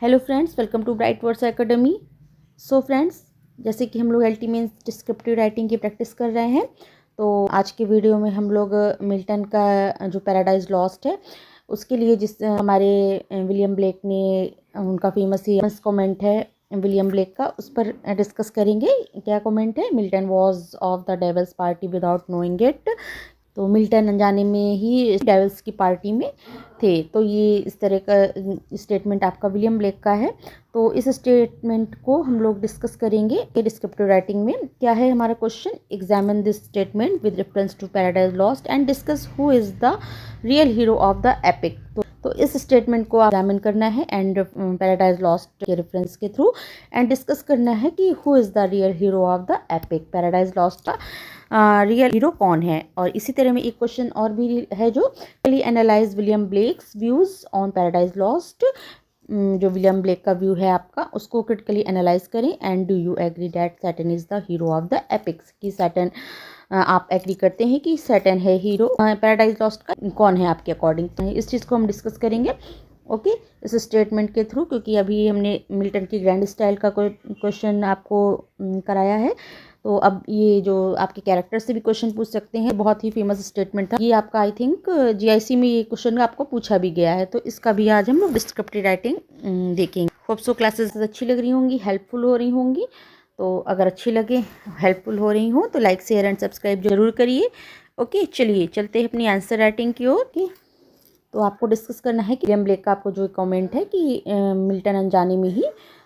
Hello friends, welcome to Bright Words Academy. So friends, जैसे कि हम लोग एलटी मीन्स डिस्क्रिप्टिव राइटिंग की प्रैक्टिस कर रहे हैं, तो आज के वीडियो में हम लोग मिल्टन का जो पैराडाइज लॉस्ट है उसके लिए जिस हमारे विलियम ब्लेक ने उनका फेमस कमेंट है विलियम ब्लेक का, उस पर डिस्कस करेंगे। क्या कमेंट है? Milton was of the devil's party without knowing it. तो मिल्टन अनजाने में ही डेविल्स की पार्टी में थे। तो ये इस तरह का स्टेटमेंट आपका विलियम ब्लेक का है। तो इस स्टेटमेंट को हम लोग डिस्कस करेंगे कि डिस्क्रिप्टिव राइटिंग में क्या है हमारा question. Examine this statement with reference to Paradise Lost and discuss who is the real hero of the epic. तो इस स्टेटमेंट को एग्जामिन करना है एंड पैराडाइज लॉस्ट के रेफरेंस के थ्रू एंड डिस्कस करना है कि who is the real hero of the epic. Paradise Lost का रियल हीरो कौन है। और इसी तरह में एक क्वेश्चन और भी है जो analyse William Blake's views on Paradise Lost. जो विलियम ब्लेक का व्यू है आपका, उसको क्रिटिकली एनालाइज करें and do you agree that Satan is the hero of the epics. कि सैटर्न, आप एग्री करते हैं कि सैटर्न है हीरो पैराडाइज लॉस्ट का, कौन है आपके अकॉर्डिंग। तो इस चीज़ को हम डिस्कस करेंगे ओके इस स्टेटमेंट के थ्रू, क्योंकि अभी हमने मिल्टन की ग्रैंड स्टाइल का कोई क्वेश्चन आपको कराया है। तो अब ये जो आपके कैरेक्टर से भी क्वेश्चन पूछ सकते हैं, बहुत ही फेमस स्टेटमेंट था ये आपका। आई थिंक जीआईसी में ये क्वेश्चन आपको पूछा भी गया है। तो इसका भी आज हम लोग डिस्क्रिप्टिव राइटिंग देखेंगे। होप सो क्लासेस अच्छी लग रही होंगी, हेल्पफुल हो रही होंगी। तो अगर अच्छी लगे, हेल्पफुल हो रही हो, तो लाइक शेयर एंड सब्सक्राइब जरूर करिए। ओके चलिए चलते हैं अपनी आंसर राइटिंग की ओर। तो आपको डिस्कस करना है कि विलियम ब्लेक का आपको जो कमेंट है कि मिल्टन अनजाने में ही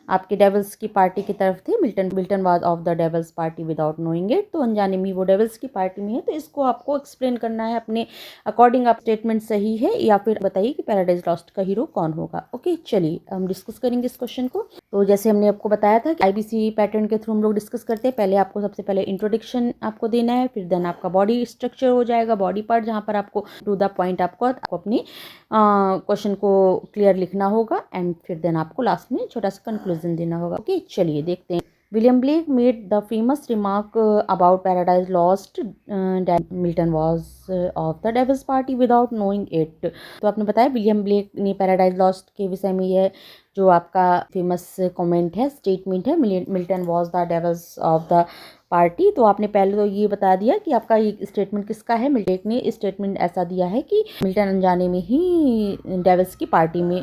आपके डेविल्स की पार्टी की तरफ थे। Milton was of the devil's party without knowing it. तो अनजाने में वो डेविल्स की पार्टी में है। तो इसको आपको एक्सप्लेन करना है अपने अकॉर्डिंग। आप स्टेटमेंट सही है या फिर बताइए कि पैराडाइज लॉस्ट का हीरो कौन होगा। ओके चलिए हम डिस्कस करेंगे इस क्वेश्चन को। तो जैसे हमने आपको बताया था कि आईबीसी पैटर्न के थ्रू हम लोग डिस्कस करते हैं। पहले आपको सबसे पहले इंट्रोडक्शन आपको देना है, फिर देन आपका बॉडी स्ट्रक्चर हो जाएगा, बॉडी पार्ट, जहाँ पर आपको टू द पॉइंट आपको अपनी क्वेश्चन को क्लियर लिखना होगा एंड फिर देन आपको लास्ट में छोटा सा कंक्लूजन देना होगा। ओके चलिए देखते हैं। William Blake made the famous remark about Paradise Lost that Milton was of the devil's party without knowing it. तो आपने बताया विलियम ब्लेक ने पैराडाइज लॉस्ट के विषय में यह जो आपका फेमस कमेंट है, स्टेटमेंट है, Milton was the devil's of the party. तो आपने पहले तो ये बता दिया कि आपका ये स्टेटमेंट किसका है। ब्लेक ने स्टेटमेंट ऐसा दिया है कि मिल्टन अनजाने में ही डेविल्स की पार्टी में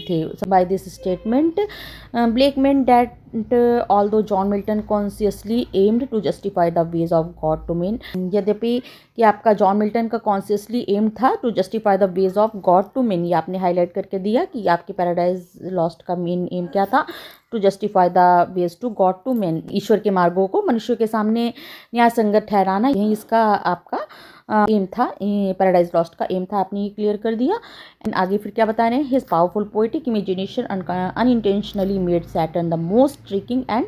थे। By this statement Blake meant that although John Milton consciously aimed to justify the ways of God to men. यद्यपि कि आपका जॉन मिल्टन का कॉन्शियसली एम था to justify the ways of God to men. ये आपने highlight करके दिया कि आपके पैराडाइज लॉस्ट का मेन एम क्या था, to justify the ways to God to men. ईश्वर के मार्गों को मनुष्य के सामने न्याय संगत ठहराना, यही इसका आपका एम था, पैराडाइज लॉस्ट का एम था। आपने ये क्लियर कर दिया। एंड आगे फिर क्या बता रहे हैं? His powerful poetic imagination unintentionally made Saturn the most tricking and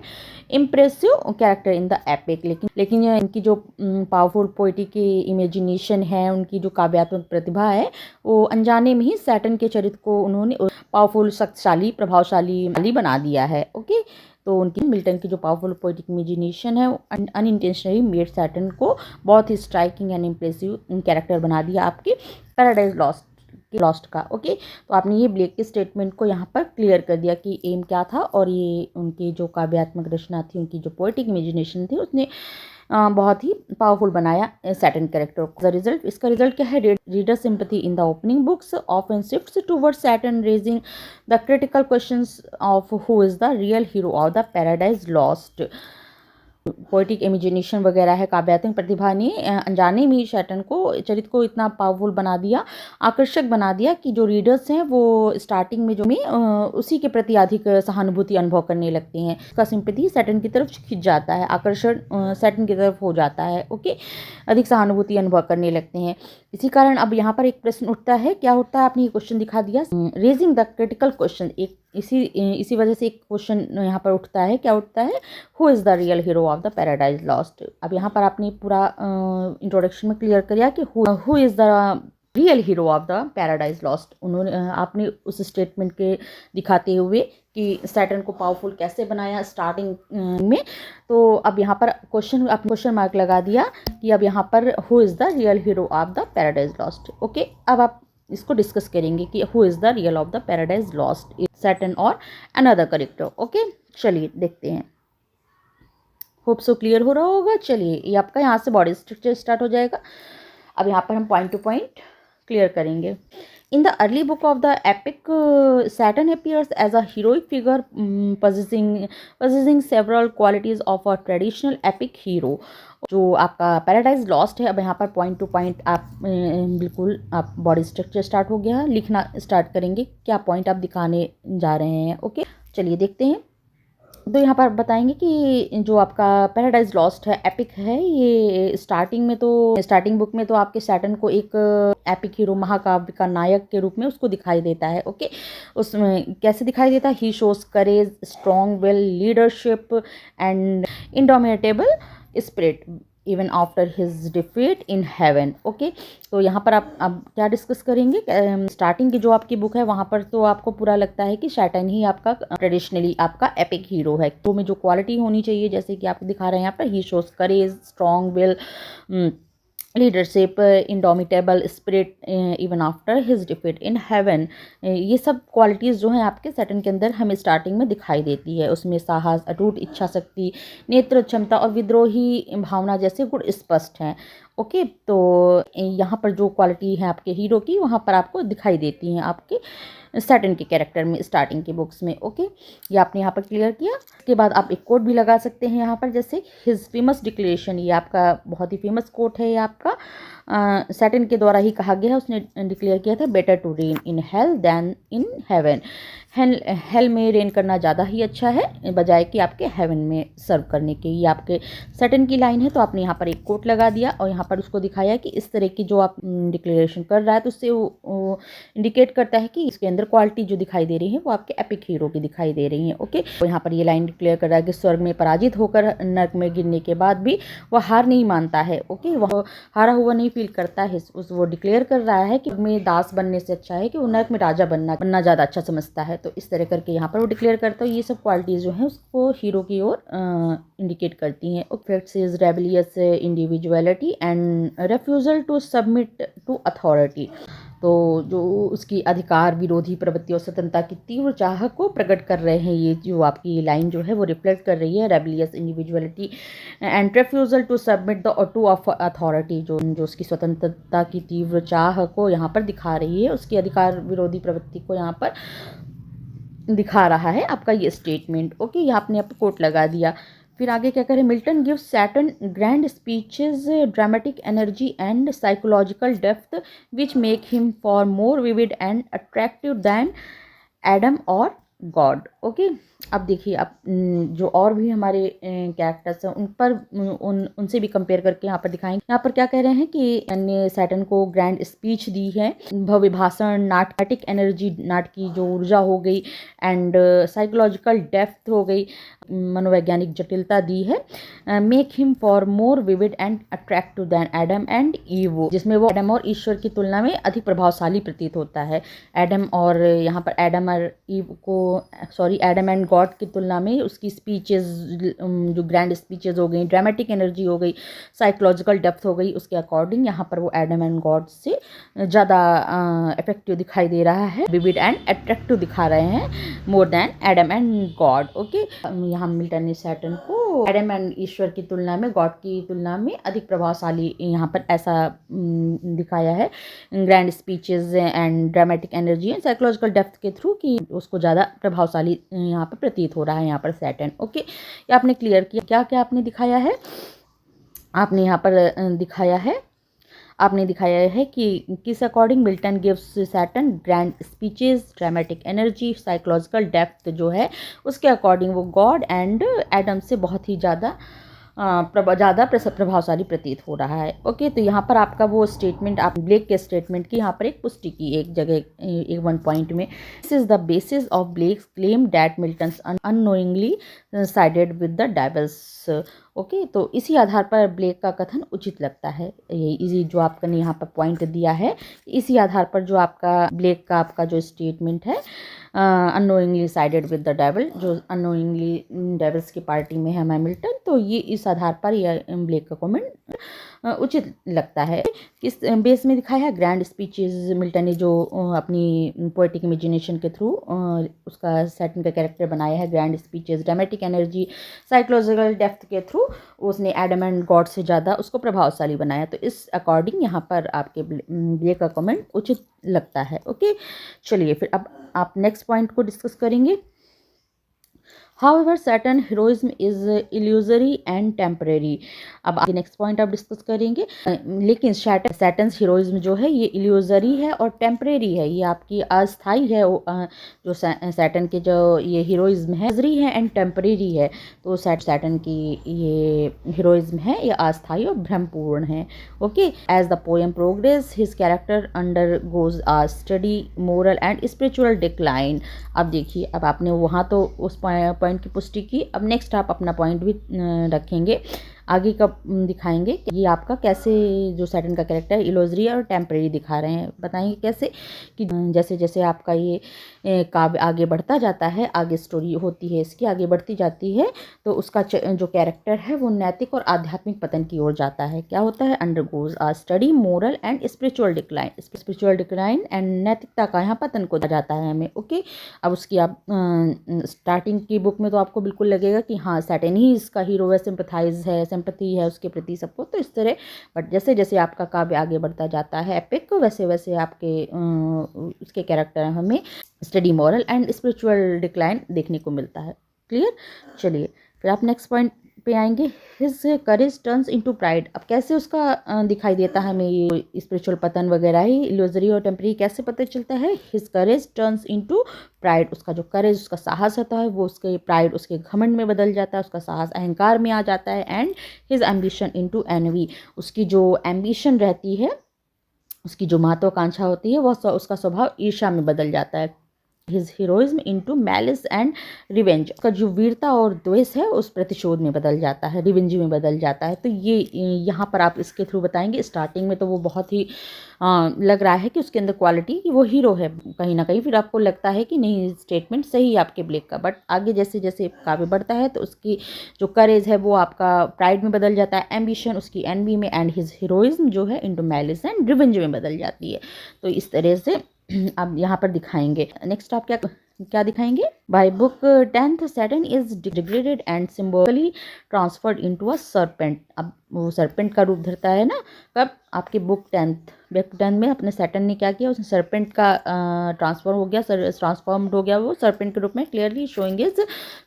impressive character in the epic. लेकिन इनकी जो पावरफुल पोएटिक इमेजिनेशन है, उनकी जो काव्यात्मक प्रतिभा है, वो अनजाने में ही सैटर्न के चरित्र को उन्होंने पावरफुल, शक्तिशाली, प्रभावशाली बना दिया है। ओके तो उनकी मिल्टन की जो पावरफुल पोएटिक इमेजिनेशन है अनइंटेंशनली मेड सैटर्न को बहुत ही स्ट्राइकिंग एंड इम्प्रेसिव कैरेक्टर बना दिया आपके पैराडाइज लॉस्ट का। ओके तो आपने ये ब्लेक के स्टेटमेंट को यहाँ पर क्लियर कर दिया कि एम क्या था, और ये उनकी जो काव्यात्मक रचना थी, उनकी जो पोएटिक इमेजिनेशन थी, उसने बहुत ही पावरफुल बनाया सैटर्न कैरेक्टर को। द रिजल्ट, इसका रिजल्ट क्या है? Reader sympathy in the opening books often shifts towards Saturn, raising the critical questions of who is the real hero of the Paradise lost. Poetic imagination वगैरह है, काव्यात्मक प्रतिभा ने अनजाने में ही सैटर्न को, चरित्र को इतना पावरफुल बना दिया, आकर्षक बना दिया कि जो रीडर्स हैं वो स्टार्टिंग में उसी के प्रति अधिक सहानुभूति अनुभव करने लगते हैं। उसका सिंपैथी सैटर्न की तरफ खिंच जाता है, आकर्षण सैटर्न की तरफ हो जाता है। ओके अधिक सहानुभूति अनुभव करने लगते हैं। इसी कारण अब यहाँ पर एक प्रश्न उठता है। क्या उठता है? आपने ये क्वेश्चन दिखा दिया, रेजिंग द क्रिटिकल क्वेश्चन। एक इसी वजह से एक क्वेश्चन यहाँ पर उठता है। क्या उठता है? Who is the real hero of the Paradise lost. अब यहाँ पर आपने पूरा इंट्रोडक्शन में क्लियर किया कि who is the real hero of the Paradise lost. उन्होंने आपने उस स्टेटमेंट के दिखाते हुए कि सैटर्न को पावरफुल कैसे बनाया स्टार्टिंग में। तो अब यहाँ पर क्वेश्चन मार्क लगा दिया कि अब यहाँ पर who is the real hero of the Paradise Lost. Okay अब आप इसको डिस्कस करेंगे कि who is the real of the Paradise lost, Saturn और अनदर करेक्टर। ओके, चलिए देखते हैं। होप सो क्लियर हो रहा होगा। चलिए, ये आपका यहाँ से बॉडी स्ट्रक्चर स्टार्ट हो जाएगा। अब यहाँ पर हम पॉइंट टू पॉइंट क्लियर करेंगे। In the early book of the epic, Saturn appears as a heroic figure, possessing several qualities of a traditional epic hero. जो आपका पैराडाइज लॉस्ट है, अब यहाँ पर पॉइंट टू पॉइंट आप बिल्कुल आप बॉडी स्ट्रक्चर स्टार्ट हो गया, लिखना स्टार्ट करेंगे क्या पॉइंट आप दिखाने जा रहे हैं। ओके, चलिए देखते हैं। तो यहाँ पर बताएंगे कि जो आपका पैराडाइज लॉस्ट है एपिक है, ये स्टार्टिंग बुक में तो आपके सैटर्न को एक एपिक हीरो, महाकाव्य का नायक के रूप में उसको दिखाई देता है। ओके, उसमें कैसे दिखाई देता है? He shows courage, strong will, leadership and indomitable spirit even after his defeat in heaven. Okay, तो यहाँ पर आप अब क्या डिस्कस करेंगे? स्टार्टिंग की जो आपकी बुक है वहाँ पर तो आपको पूरा लगता है कि सैटर्न ही आपका ट्रेडिशनली आपका एपिक हीरो है। तो में जो क्वालिटी होनी चाहिए, जैसे कि आपको दिखा रहे हैं यहाँ पर, he shows courage, strong will, leadership, indomitable spirit even after his defeat in heaven, ये सब क्वालिटीज़ जो हैं आपके सैटर्न के अंदर हमें स्टार्टिंग में दिखाई देती है। उसमें साहस, अटूट इच्छा शक्ति, नेत्र क्षमता और विद्रोही भावना जैसे गुण स्पष्ट हैं। ओके, तो यहाँ पर जो क्वालिटी है आपके हीरो की वहाँ पर आपको दिखाई देती हैं आपके सैटर्न के कैरेक्टर में, स्टार्टिंग की बुक्स में। ओके, ये आपने यहाँ पर क्लियर किया। उसके बाद आप एक कोट भी लगा सकते हैं यहाँ पर, जैसे हिज फेमस डिक्लेरेशन, ये आपका बहुत ही फेमस कोट है। ये आपका सैटर्न के द्वारा ही कहा गया है, उसने डिक्लेयर किया था, better to reign in hell than in heaven. Hell में रेन करना ज़्यादा ही अच्छा है बजाय कि आपके हेवन में सर्व करने के। ये आपके सैटर्न की लाइन है, तो आपने यहाँ पर एक कोट लगा दिया और यहाँ पर उसको दिखाया कि इस तरह की जो आप डिक्लेरेशन कर रहा है तो उससे वो इंडिकेट करता है कि इसके अंदर क्वालिटी जो दिखाई दे रही है वो आपके एपिक हीरो की दिखाई दे रही है। ओके, तो यहाँ पर ये लाइन डिक्लेयर कर रहा है कि स्वर्ग में पराजित होकर नर्क में गिरने के बाद भी वह हार नहीं मानता है। ओके, वह हारा हुआ नहीं फील करता है। वो डिक्लेयर कर रहा है कि में दास बनने से अच्छा है कि वो नर्क में राजा बनना ज़्यादा अच्छा समझता है। तो इस तरह करके यहाँ पर वो डिक्लेयर करता है। ये सब क्वालिटीज़ जो हैं उसको हीरो की ओर इंडिकेट करती हैं। Facts is rebellious individuality and refusal to submit to authority, तो जो उसकी अधिकार विरोधी प्रवृत्ति और स्वतंत्रता की तीव्र चाह को प्रकट कर रहे हैं। ये जो आपकी लाइन जो है वो रिफ्लेक्ट कर रही है rebellious individuality and refusal to submit the to of authority, जो उसकी स्वतंत्रता की तीव्र चाह को यहाँ पर दिखा रही है, उसकी अधिकार विरोधी प्रवृत्ति को यहाँ पर दिखा रहा है आपका ये स्टेटमेंट। ओके, यहाँ आपने आप कोट लगा दिया। फिर आगे क्या करें? Milton gives Satan grand speeches, dramatic energy and psychological depth which make him for more vivid and attractive than Adam और गॉड। ओके, अब देखिए आप जो और भी हमारे कैरेक्टर्स हैं उन पर उनसे भी कंपेयर करके यहाँ पर दिखाएंगे। यहाँ पर क्या कह रहे हैं कि अन्य सैटर्न को ग्रैंड स्पीच दी है, भव्य भाषण, नाटक एनर्जी, नाटकी जो ऊर्जा हो गई, एंड साइकोलॉजिकल डेप्थ हो गई, मनोवैज्ञानिक जटिलता दी है। Make him for more vivid and attractive than Adam and Eve, जिसमें वो एडम और ईश्वर की तुलना में अधिक प्रभावशाली प्रतीत होता है। एडम और यहाँ पर एडम और ईव को एडम एंड गॉड की तुलना में उसकी स्पीचेस जो ग्रैंड स्पीचेस हो गई, ड्रामेटिक एनर्जी हो गई, साइकोलॉजिकल डेप्थ हो गई, उसके अकॉर्डिंग यहाँ पर वो एडम एंड गॉड से ज़्यादा इफेक्टिव दिखाई दे रहा है, विविड एंड अट्रैक्टिव दिखा रहे हैं more than Adam and God. Okay, यहाँ मिल्टन ने सैटर्न को एडम एंड ईश्वर की तुलना में, गॉड की तुलना में अधिक प्रभावशाली यहाँ पर ऐसा दिखाया है, grand speeches and dramatic energy and psychological depth के थ्रू कि उसको ज़्यादा प्रभावशाली यहाँ पर प्रतीत हो रहा है यहाँ पर सैटर्न। ओके, ये आपने क्लियर किया। क्या क्या आपने दिखाया है? आपने यहाँ पर दिखाया है कि किस according Milton gives Satan grand speeches, dramatic energy, psychological depth जो है उसके अकॉर्डिंग वो गॉड एंड एडम से बहुत ही ज़्यादा प्रभावशाली प्रतीत हो रहा है। ओके, तो यहाँ पर आपका वो स्टेटमेंट, आप ब्लेक के स्टेटमेंट की यहाँ पर एक पुष्टि की एक जगह, एक वन पॉइंट में। This is the basis of Blake's claim that Milton's unknowingly sided with the devils. Okay, तो इसी आधार पर ब्लेक का कथन उचित लगता है। ये इसी जो आपने यहाँ पर पॉइंट दिया है, इसी आधार पर जो आपका ब्लेक का आपका जो स्टेटमेंट है, unknowingly sided with the devil, जो अननोइंगली डेविल्स की पार्टी में है मिल्टन, तो ये इस आधार पर यह ब्लेक का कमेंट उचित लगता है। किस बेस में दिखाया है? ग्रैंड स्पीचेस मिल्टन ने जो अपनी पोएटिक इमेजिनेशन के थ्रू उसका सैटर्न का कैरेक्टर बनाया है। Grand speeches, dramatic energy, psychological depth के थ्रू उसने एडम एंड गॉड से ज़्यादा उसको प्रभावशाली बनाया। तो इस अकॉर्डिंग यहाँ पर आपके ब्लेक का कमेंट उचित लगता है। ओके, चलिए फिर अब आप नेक्स्ट पॉइंट को डिस्कस करेंगे। However, Saturn heroism is illusory and temporary। अब आगे नेक्स्ट पॉइंट आप डिस्कस करेंगे। लेकिन सैटर्न हीरोइज्म जो है ये इल्यूजरी है और टेम्परेरी है, ये आपकी अस्थाई है। जो सैटर्न के जो ये हीरोइज्म है इल्यूजरी है एंड टेम्परेरी है। तो सैटर्न की ये हीरोइज्म है ये अस्थाई और भ्रमपूर्ण है। Okay, as the poem progress his character undergoes a steady moral and spiritual decline. अब देखिए, अब आपने वहाँ तो उस पॉइंट की पुष्टि की, अब नेक्स्ट आप अपना पॉइंट भी रखेंगे, आगे का दिखाएंगे कि ये आपका कैसे जो सैटर्न का कैरेक्टर इल्यूजरी और टेम्परेरी दिखा रहे हैं। बताएंगे कैसे कि जैसे जैसे आपका ये काव्य आगे बढ़ता जाता है, आगे स्टोरी होती है इसकी आगे बढ़ती जाती है, तो उसका जो कैरेक्टर है वो नैतिक और आध्यात्मिक पतन की ओर जाता है। क्या होता है? Undergoes a steady moral and spiritual decline and नैतिकता का यहाँ पतन को जाता है हमें। ओके, अब उसकी आप स्टार्टिंग की बुक में तो आपको बिल्कुल लगेगा कि हाँ सैटर्न ही इसका हीरो है, सिंपथाइज है, सिंपैथी है उसके प्रति सबको, तो इस तरह। बट जैसे जैसे आपका काव्य आगे बढ़ता जाता है एपिक, वैसे वैसे आपके उसके कैरेक्टर हमें study moral and spiritual decline देखने को मिलता है। क्लियर? चलिए फिर आप नेक्स्ट पॉइंट पे आएंगे। हिज करेज टर्न्स इनटू प्राइड। अब कैसे उसका दिखाई देता है हमें ये स्पिरिचुअल पतन वगैरह ही इल्यूजरी और टेम्परेरी कैसे पता चलता है? हिज करेज टर्न्स इनटू प्राइड। उसका जो करेज, उसका साहस होता है वो उसके प्राइड, उसके घमंड में बदल जाता है, उसका साहस अहंकार में आ जाता है। And his ambition into envy. उसकी जो एम्बिशन रहती है, उसकी जो महत्वाकांक्षा होती है, वह उसका स्वभाव ईर्ष्या में बदल जाता है। His heroism into malice and revenge. उसका जो वीरता और द्वेष है उस प्रतिशोध में बदल जाता है, रिवेंज में बदल जाता है। तो ये यहाँ पर आप इसके थ्रू बताएंगे। स्टार्टिंग में तो वो बहुत ही लग रहा है कि उसके अंदर क्वालिटी कि वो हीरो है कहीं ना कहीं, फिर आपको लगता है कि नहीं स्टेटमेंट सही है आपके ब्लेक का। बट आगे जैसे जैसे काव्य बढ़ता है तो उसकी जो करेज है वो आपका प्राइड में बदल जाता है, एम्बिशन उसकी एनवी में, एंड हिज हीरोइज्म जो है इनटू मैलिस एंड रिवेंज में बदल जाती है। तो इस तरह से आप यहाँ पर दिखाएंगे। नेक्स्ट आप क्या दिखाएंगे? By book 10th Satan is degraded and symbolically transferred into a serpent. अब वो सर्पेंट का रूप धरता है ना, कब? आपके बुक 10th में अपने सैटर्न ने क्या किया? उसने सर्पेंट का ट्रांसफॉर्म्ड हो गया वो सर्पेंट के रूप में, clearly showing is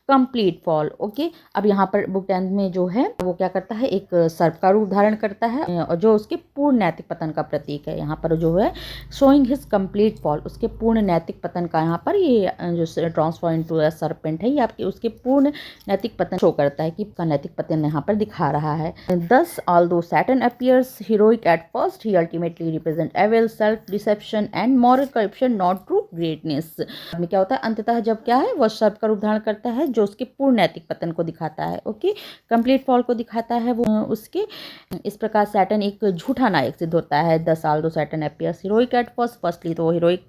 complete fall. Okay, अब यहाँ पर बुक 10th में जो है वो क्या करता है? एक सर्प का रूप धारण करता है और जो उसके पूर्ण नैतिक पतन का प्रतीक है। यहाँ पर जो है शोइंग हिज कंप्लीट फॉल, उसके पूर्ण नैतिक पतन का यहाँ पर ये जो ट्रांसफॉर्म इनटू अ सर्पेंट है ये आपके उसके पूर्ण नैतिक पतन शो करता है कि उसका नैतिक पतन यहाँ पर दिखा रहा है। Thus, although Saturn appears heroic at first, he ultimately represents evil, self-deception and moral corruption, not true greatness। में क्या होता है? अंततः जब क्या है? वह सर्प का रूप धारण करता है जो उसके पूर्ण नैतिक पतन को दिखाता है। ओके, कंप्लीट फॉल को दिखाता है वो उसके। इस प्रकार सैटर्न एक झूठा नायक सिद्ध होता है। 10 साल दो Saturn appears heroic at first, firstly तो वो हीरोइक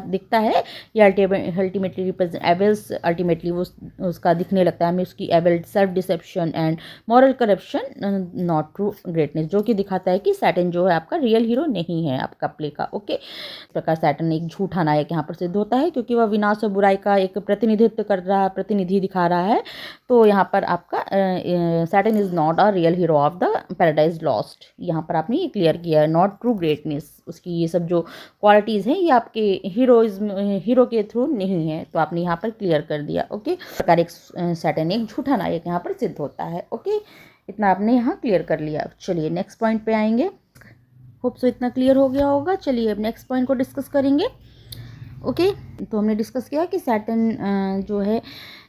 दिखता है। ये अल्टीमेटली रिप्रेजेंट एविल्स, अल्टीमेटली वो उसका दिखने लगता है हमें उसकी evil, self deception and moral corruption, not true greatness, जो कि दिखाता है कि सैटर्न जो है आपका रियल हीरो नहीं है आपका प्ले का। ओके, इस प्रकार सैटर्न एक झूठा नायक यहाँ पर सिद्ध होता है क्योंकि वह विनाश और बुराई का एक प्रतिनिधि दिखा रहा है। तो यहाँ पर आपका Saturn is not a real hero of the Paradise lost. यहाँ पर आपने ये क्लियर किया है, नॉट ट्रू ग्रेटनेस, उसकी ये सब जो क्वालिटीज़ हैं ये आपके हीरो के थ्रू नहीं है, तो आपने यहाँ पर क्लियर कर दिया। ओके, इस प्रकार एक सैटर्न एक झूठा नायक यहाँ पर सिद्ध होता है। ओके, इतना आपने यहाँ क्लियर कर लिया। चलिए नेक्स्ट पॉइंट पे आएंगे। होप सो इतना क्लियर हो गया होगा। चलिए अब नेक्स्ट पॉइंट को डिस्कस करेंगे। ओके, तो हमने डिस्कस किया कि सैटर्न जो है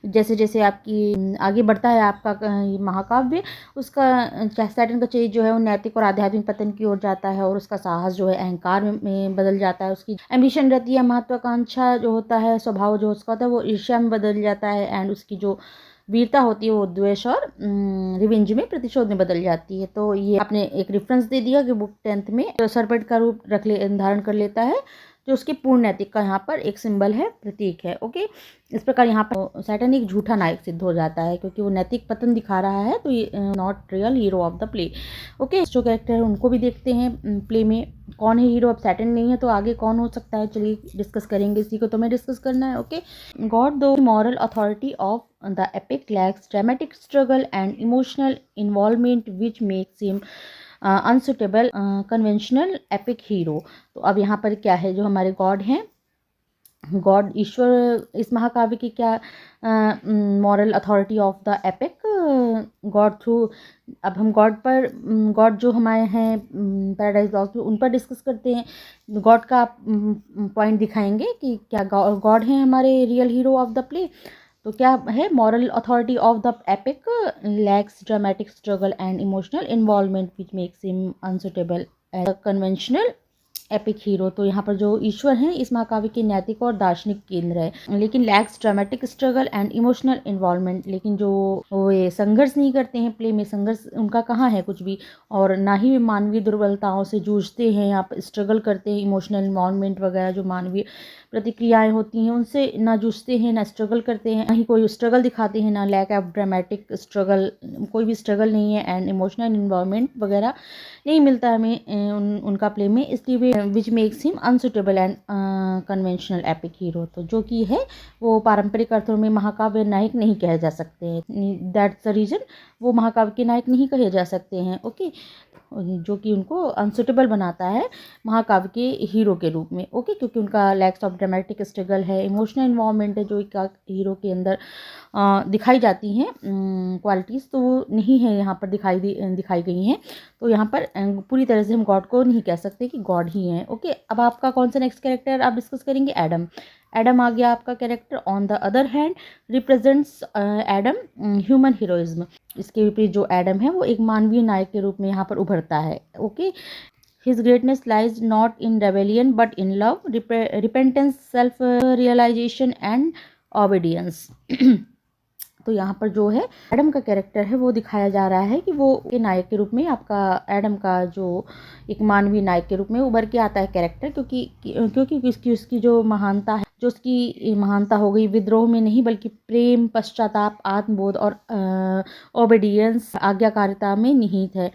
जैसे जैसे आपकी आगे बढ़ता है आपका महाकाव्य, उसका सैटर्न का चेज जो है वो नैतिक और आध्यात्मिक पतन की ओर जाता है और उसका साहस जो है अहंकार में बदल जाता है। उसकी एम्बिशन रहती है, महत्वाकांक्षा जो होता है, स्वभाव जो उसका होता है वो ईर्ष्या में बदल जाता है। एंड उसकी जो वीरता होती है वो द्वेष और रिवेंज में, प्रतिशोध में बदल जाती है। तो ये आपने एक रेफरेंस दे दिया कि बुक 10th में जो सर्पेंट का रूप धारण कर लेता है, जो उसके पूर्ण नैतिक का यहाँ पर एक सिंबल है, प्रतीक है। ओके, इस प्रकार यहाँ पर सैटर्न एक झूठा नायक सिद्ध हो जाता है क्योंकि वो नैतिक पतन दिखा रहा है, तो ये not real hero of the play. Okay, जो कैरेक्टर है उनको भी देखते हैं प्ले में कौन है हीरो। अब सैटर्न नहीं है तो आगे कौन हो सकता है, चलिए डिस्कस करेंगे, इसी को तो मैं डिस्कस करना है। Okay, God the moral authority of the epic lacks dramatic struggle and emotional involvement which makes him unsuitable conventional epic hero. तो अब यहाँ पर क्या है, जो हमारे गॉड हैं, गॉड ईश्वर, इस महाकाव्य की क्या moral authority of the epic, God through. अब हम गॉड पर, गॉड जो हमारे हैं पैराडाइज लॉस्ट उन पर डिस्कस करते हैं। गॉड का पॉइंट दिखाएंगे कि क्या गॉड हैं हमारे real hero of the play. तो क्या है, moral authority of the epic lacks dramatic struggle and emotional involvement which makes him unsuitable as a conventional epic hero. तो यहाँ पर जो ईश्वर हैं इस महाकाव्य के नैतिक और दार्शनिक केंद्र है, लेकिन lakhs dramatic struggle and emotional involvement, लेकिन जो वो ये संघर्ष नहीं करते हैं प्ले में, संघर्ष उनका कहाँ है कुछ भी, और ना ही मानवीय दुर्बलताओं से जूझते हैं, यहाँ पर स्ट्रगल करते हैं, इमोशनल इन्वॉल्वमेंट वगैरह जो मानवीय प्रतिक्रियाएं होती हैं उनसे ना जूझते हैं, ना स्ट्रगल करते हैं, ना ही कोई स्ट्रगल दिखाते हैं, ना लैक ऑफ ड्रामेटिक स्ट्रगल, कोई भी स्ट्रगल नहीं है, एंड इमोशनल इन्वॉल्वमेंट वगैरह नहीं मिलता हमें उनका प्ले में, इसलिए विच makes him unsuitable and conventional epic hero. तो जो कि है वो पारंपरिक अर्थों में महाकाव्य नायक नहीं कहे जा सकते हैं, दैट्स द रीज़न वो महाकाव्य के नायक नहीं कहे जा सकते हैं। ओके, जो कि उनको अनसुटेबल बनाता है महाकाव्य के हीरो के रूप में। ओके, क्योंकि उनका लैक्स ऑफ ड्रामेटिक स्ट्रगल है, इमोशनल इन्वॉल्वमेंट है, जो एक हीरो के अंदर दिखाई जाती हैं क्वालिटीज़, तो वो नहीं है यहाँ पर दिखाई गई हैं। तो यहाँ पर पूरी तरह से हम गॉड को नहीं कह सकते कि गॉड ही हैं। ओके, अब आपका कौन सा नेक्स्ट कैरेक्टर आप डिस्कस करेंगे, एडम। एडम आ गया आपका character. On the other hand represents Adam human heroism. इसके विपरीत जो एडम है वो एक मानवीय नायक के रूप में यहाँ पर उभरता है। Okay, His greatness lies not in rebellion but in love, repentance, self-realization and obedience. तो यहाँ पर जो है एडम का कैरेक्टर है वो दिखाया जा रहा है कि वो के नायक के रूप में, आपका एडम का जो एक मानवीय नायक के रूप में उभर के आता है कैरेक्टर, क्योंकि उसकी जो महानता है, जो उसकी महानता हो गई विद्रोह में नहीं बल्कि प्रेम, पश्चाताप, आत्मबोध और ओबीडियंस, आज्ञाकारिता में निहित है।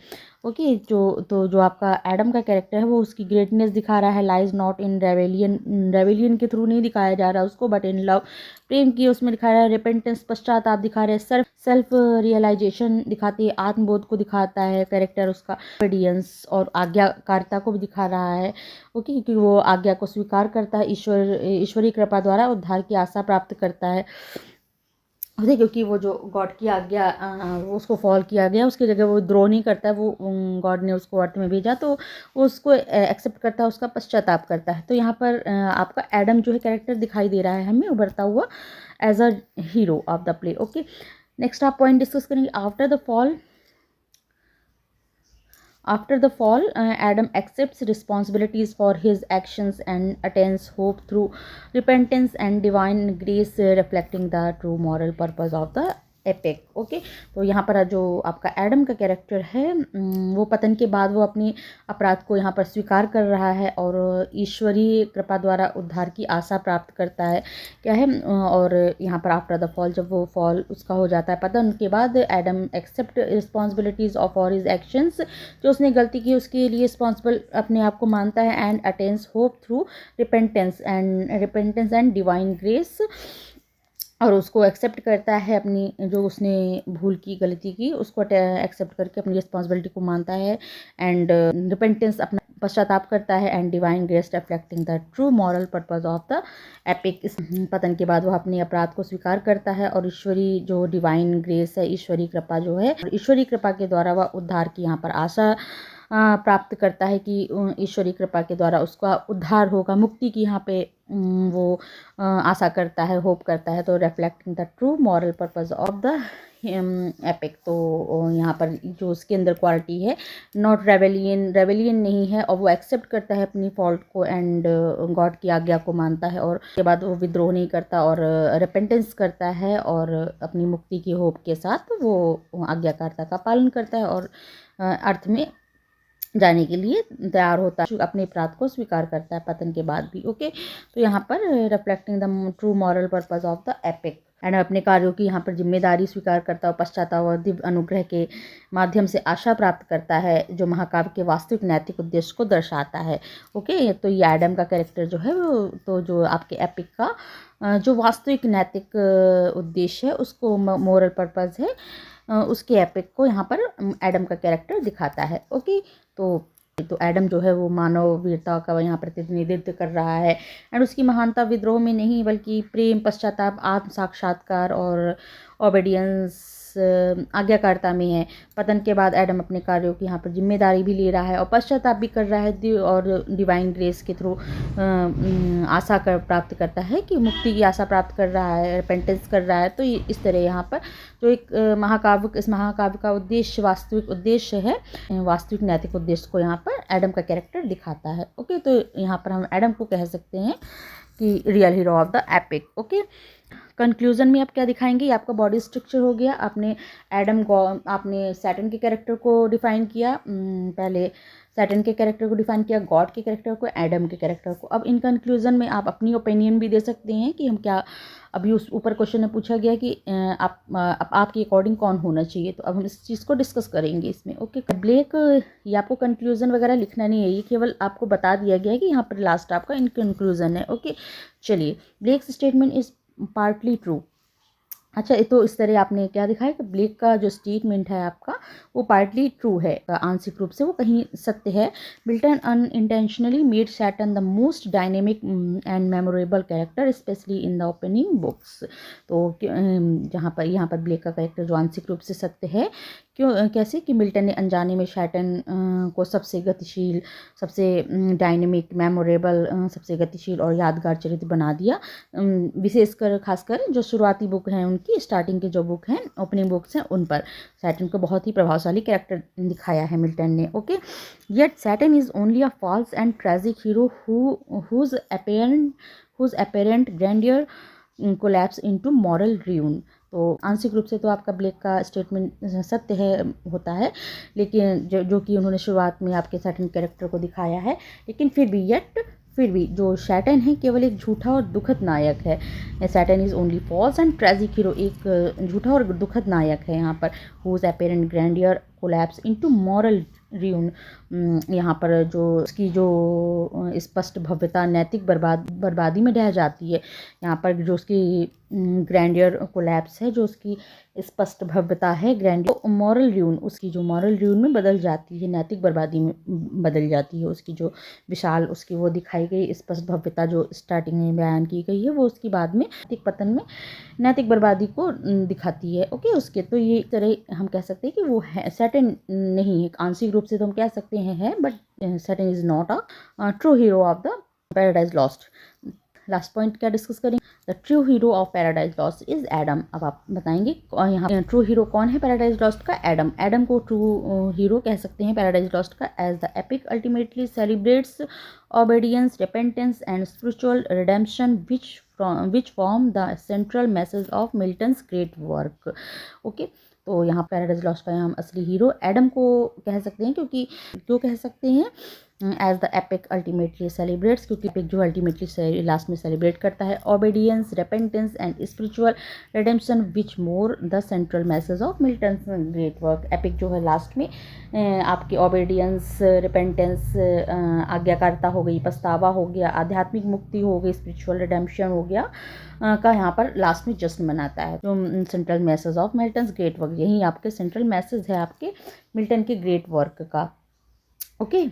ओके, जो आपका एडम का कैरेक्टर है वो उसकी ग्रेटनेस दिखा रहा है, लाइज नॉट इन रेवेलियन के थ्रू नहीं दिखाया जा रहा उसको, बट इन लव, प्रेम की उसमें दिखा रहा है, रिपेंटेंस, पश्चाताप दिखा रहे हैं, सेल्फ रियलाइजेशन दिखाती है, आत्मबोध को दिखाता है कैरेक्टर उसका, ओबीडियंस और आज्ञाकारिता को भी दिखा रहा है। ओके, क्योंकि वो आज्ञा को स्वीकार करता है, ईश्वरीय कृपा द्वारा उद्धार की आशा प्राप्त करता है। क्योंकि वो जो गॉड की आज्ञा वो उसको फॉल किया गया, उसकी जगह वो द्रोह नहीं करता है, वो गॉड ने उसको अर्थ में भेजा तो वो उसको एक्सेप्ट करता है, उसका पश्चाताप करता है। तो यहाँ पर आपका एडम जो है कैरेक्टर दिखाई दे रहा है हमें उभरता हुआ as a hero of the play. Okay, next आप पॉइंट डिस्कस करेंगे। After the fall, Adam accepts responsibilities for his actions and attains hope through repentance and divine grace, reflecting the true moral purpose of the epic. Okay, तो यहाँ पर जो आपका Adam का character है वो पतन के बाद वो अपने अपराध को यहाँ पर स्वीकार कर रहा है और ईश्वरीय कृपा द्वारा उद्धार की आशा प्राप्त करता है। क्या है, और यहाँ पर आफ्टर द फॉल, जब वो फॉल उसका हो जाता है पतन के बाद, Adam accept responsibilities of for his actions, जो उसने गलती की उसके लिए रिस्पॉन्सिबल अपने आप को मानता है, and attains hope through repentance and divine grace, और उसको एक्सेप्ट करता है अपनी जो उसने भूल की, गलती की, उसको एक्सेप्ट करके अपनी रिस्पॉन्सिबिलिटी को मानता है, एंड रिपेंटेंस अपना पश्चाताप करता है, and divine grace reflecting the true moral purpose of the epic. इस पतन के बाद वह अपने अपराध को स्वीकार करता है और ईश्वरी जो डिवाइन ग्रेस है, ईश्वरी कृपा जो है, ईश्वरी कृपा के द्वारा वह उद्धार की यहाँ पर आशा प्राप्त करता है कि ईश्वरी कृपा के द्वारा उसका उद्धार होगा, मुक्ति की यहाँ पे वो आशा करता है, होप करता है। तो reflecting the true moral purpose of the epic. तो यहाँ पर जो उसके अंदर क्वालिटी है, नॉट रेवेलियन नहीं है, और वो एक्सेप्ट करता है अपनी फॉल्ट को, एंड गॉड की आज्ञा को मानता है, और उसके बाद वो विद्रोह नहीं करता और रिपेंटेंस करता है, और अपनी मुक्ति की होप के साथ वो आज्ञाकारिता का पालन करता है और अर्थ में जाने के लिए तैयार होता है, अपने अपराध को स्वीकार करता है पतन के बाद भी। ओके, तो यहाँ पर reflecting the true moral purpose of the epic and अपने कार्यों की यहाँ पर जिम्मेदारी स्वीकार करता है, पश्चाताप और दिव्य अनुग्रह के माध्यम से आशा प्राप्त करता है, जो महाकाव्य के वास्तविक नैतिक उद्देश्य को दर्शाता है। ओके, तो ये एडम का कैरेक्टर जो है वो, तो जो आपके एपिक का जो वास्तविक नैतिक उद्देश्य है, उसको मोरल पर्पस है, उसके एपिक को यहाँ पर एडम का कैरेक्टर दिखाता है। ओके, तो एडम जो है वो मानव वीरता का यहाँ प्रतिनिधित्व कर रहा है एंड उसकी महानता विद्रोह में नहीं बल्कि प्रेम, पश्चाताप, आत्म साक्षात्कार और ओबीडियंस, आज्ञाकारिता में है। पतन के बाद एडम अपने कार्यों की यहाँ पर जिम्मेदारी भी ले रहा है और पश्चाताप भी कर रहा है और डिवाइन ग्रेस के थ्रू आशा कर प्राप्त करता है कि मुक्ति की आशा प्राप्त कर रहा है, रिपेंटेंस कर रहा है। तो इस तरह यहाँ पर जो एक इस महाकाव्य का उद्देश्य, वास्तविक उद्देश्य है, वास्तविक नैतिक उद्देश्य को यहाँ पर एडम का कैरेक्टर दिखाता है। ओके, तो यहाँ पर हम एडम को कह सकते हैं कि real hero of the epic. Okay, conclusion में आप क्या दिखाएंगे, ये आपका बॉडी स्ट्रक्चर हो गया। आपने आपने सैटर्न के कैरेक्टर को डिफाइन किया, पहले सैटर्न के कैरेक्टर को डिफाइन किया, गॉड के कैरेक्टर को, एडम के कैरेक्टर को। अब इन कंक्लूजन में आप अपनी ओपिनियन भी दे सकते हैं कि हम क्या, अभी उस ऊपर क्वेश्चन में पूछा गया कि आपके अकॉर्डिंग कौन होना चाहिए, तो अब हम इस चीज़ को डिस्कस करेंगे इसमें। ओके, ब्लेक, ये आपको कंक्लूजन वगैरह लिखना नहीं है, ये केवल आपको बता दिया गया है कि यहाँ पर लास्ट आपका इन कंक्लूजन है। ओके, चलिए, ब्लेक्स स्टेटमेंट इज पार्टली ट्रू। अच्छा, तो इस तरह आपने क्या दिखाया कि ब्लेक का जो स्टेटमेंट है आपका वो पार्टली ट्रू है, आंशिक रूप से वो कहीं सत्य है। Milton unintentionally made Saturn the most dynamic and memorable character specially in the opening books. तो यहाँ पर ब्लेक का कैरेक्टर जो आंशिक रूप से सत्य है, क्यों, कैसे कि मिल्टन ने अनजाने में सैटर्न को सबसे गतिशील, सबसे डायनेमिक, मेमोरेबल, सबसे गतिशील और यादगार चरित्र बना दिया। विशेषकर खासकर जो शुरुआती बुक हैं उनकी, स्टार्टिंग के जो बुक हैं, ओपनिंग बुक्स हैं, उन पर सैटर्न को बहुत ही प्रभावशाली कैरेक्टर दिखाया है मिल्टन ने। Okay, yet Satan is only a false and tragic hero whose apparent grandeur collapse into moral ruin। तो आंशिक रूप से तो आपका ब्लेक का स्टेटमेंट सत्य है, होता है, लेकिन जो कि उन्होंने शुरुआत में आपके सैटर्न कैरेक्टर को दिखाया है, लेकिन फिर भी जो सैटर्न है केवल एक झूठा और दुखद नायक है। Satan is only false and tragic hero, एक झूठा और दुखद नायक है यहाँ पर। Whose apparent grandeur collapse into moral ruin, यहाँ पर जो उसकी जो स्पष्ट भव्यता नैतिक बर्बादी में ढह जाती है। यहाँ पर जो उसकी ग्रैंडियर कोलैप्स है, जो उसकी स्पष्ट भव्यता है, ग्रैंडियर, मॉरल ruin, उसकी जो मॉरल ruin में बदल जाती है, नैतिक बर्बादी में बदल जाती है। उसकी जो विशाल, उसकी वो दिखाई गई स्पष्ट भव्यता जो स्टार्टिंग में बयान की गई है, वो उसकी बाद में नैतिक पतन में नैतिक बर्बादी को दिखाती है। ओके, उसके तो ये तरह हम कह सकते हैं कि वो है, सैटर्न नहीं है, आंशिक रूप से तो हम कह सकते हैं, but Satan is not a true hero of the Paradise Lost. Last point क्या डिस्कस करेंगे, the true hero of Paradise Lost is Adam. अब आप बताएंगे यहाँ ट्रू हीरो कौन है पैराडाइज लॉस्ट का, एडम। एडम को ट्रू हीरो कह सकते हैं पैराडाइज लॉस्ट का, as the epic ultimately celebrates obedience, repentance and spiritual redemption which form the central message of Milton's great work. Okay, तो यहाँ पैराडाइज लॉस्ट का हम असली हीरो एडम को कह सकते हैं, क्यों कह सकते हैं, as the epic ultimately celebrates, क्योंकि एपिक जो अल्टीमेटली लास्ट में सेलिब्रेट करता है obedience, repentance and spiritual redemption which more the central message of Milton's great work. Epic जो है लास्ट में आपकी ओबीडियंस, रिपेंटेंस, आज्ञाकारिता हो गई, पछतावा हो गया, आध्यात्मिक मुक्ति हो गई, स्पिरिचुअल रिडेम्पशन हो गया, का यहाँ पर लास्ट में जश्न मनाता है। जो central message of Milton's great work, यही आपके सेंट्रल मैसेज है आपके मिल्टन के ग्रेट वर्क का। ओके,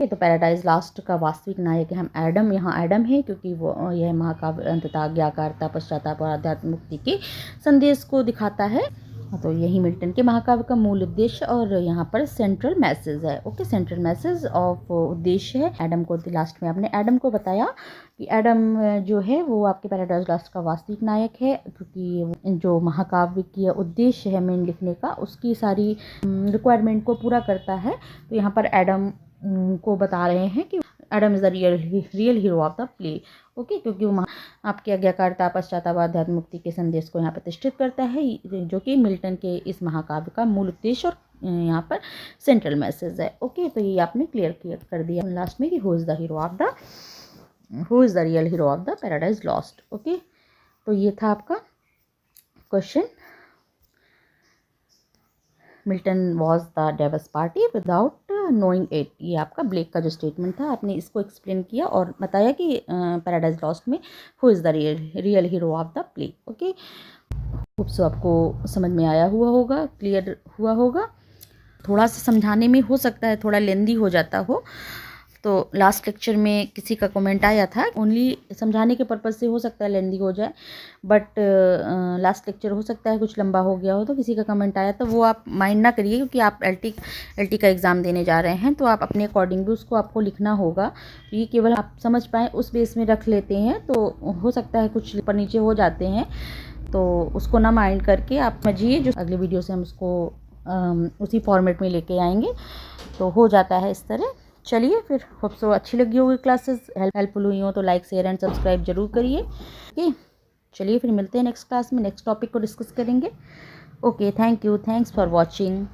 तो पैराडाइज लॉस्ट का वास्तविक नायक है हम एडम। यहाँ एडम है क्योंकि वो यह महाकाव्य अंततः आज्ञाकारिता, पश्चाताप और आध्यात्मिक मुक्ति के संदेश को दिखाता है। तो यही मिल्टन के महाकाव्य का मूल उद्देश्य और यहाँ पर सेंट्रल मैसेज है। ओके, सेंट्रल मैसेज ऑफ उद्देश्य है एडम को। लास्ट में आपने एडम को बताया कि एडम जो है वो आपके पैराडाइज लॉस्ट का वास्तविक नायक है, क्योंकि जो महाकाव्य की उद्देश्य है मेन लिखने का, उसकी सारी रिक्वायरमेंट को पूरा करता है। तो यहाँ पर एडम को बता रहे हैं कि Adam is the real hero of the play. Okay, क्योंकि वो आपकी आज्ञाकारिता, पश्चाताप, आध्यात्म मुक्ति के संदेश को यहाँ प्रतिष्ठित करता है, जो कि मिल्टन के इस महाकाव्य का मूल उद्देश्य और यहाँ पर सेंट्रल मैसेज है। ओके, तो ये आपने क्लियर कर दिया लास्ट में कि who is the real hero of the Paradise Lost. Okay, तो ये था आपका question. Milton was the devil's party without knowing it. ये आपका ब्लेक का जो स्टेटमेंट था, आपने इसको एक्सप्लेन किया और बताया कि पैराडाइज लॉस्ट में who is the real hero of the play. Okay, hope so आपको समझ में आया हुआ होगा, क्लियर हुआ होगा। थोड़ा सा समझाने में हो सकता है थोड़ा लेंदी हो जाता हो, तो लास्ट लेक्चर में किसी का कमेंट आया था, ओनली समझाने के पर्पज़ से हो सकता है लेंदी हो जाए, बट लास्ट लेक्चर हो सकता है कुछ लंबा हो गया हो, तो किसी का कमेंट आया तो वो आप माइंड ना करिए, क्योंकि आप एलटी का एग्ज़ाम देने जा रहे हैं, तो आप अपने अकॉर्डिंग भी उसको आपको लिखना होगा। तो ये केवल आप समझ पाएँ उस बेस में रख लेते हैं, तो हो सकता है कुछ ऊपर नीचे हो जाते हैं, तो उसको ना माइंड करके आप समझिए। जो अगले वीडियो से हम उसको उसी फॉर्मेट में लेके आएंगे, तो हो जाता है इस तरह। चलिए फिर, होप सो अच्छी लगी होगी क्लासेस, हेल्पफुल हुई हो तो लाइक शेयर एंड सब्सक्राइब जरूर करिए। ओके, चलिए फिर मिलते हैं नेक्स्ट क्लास में, नेक्स्ट टॉपिक को डिस्कस करेंगे। Okay, thank you, thanks for watching.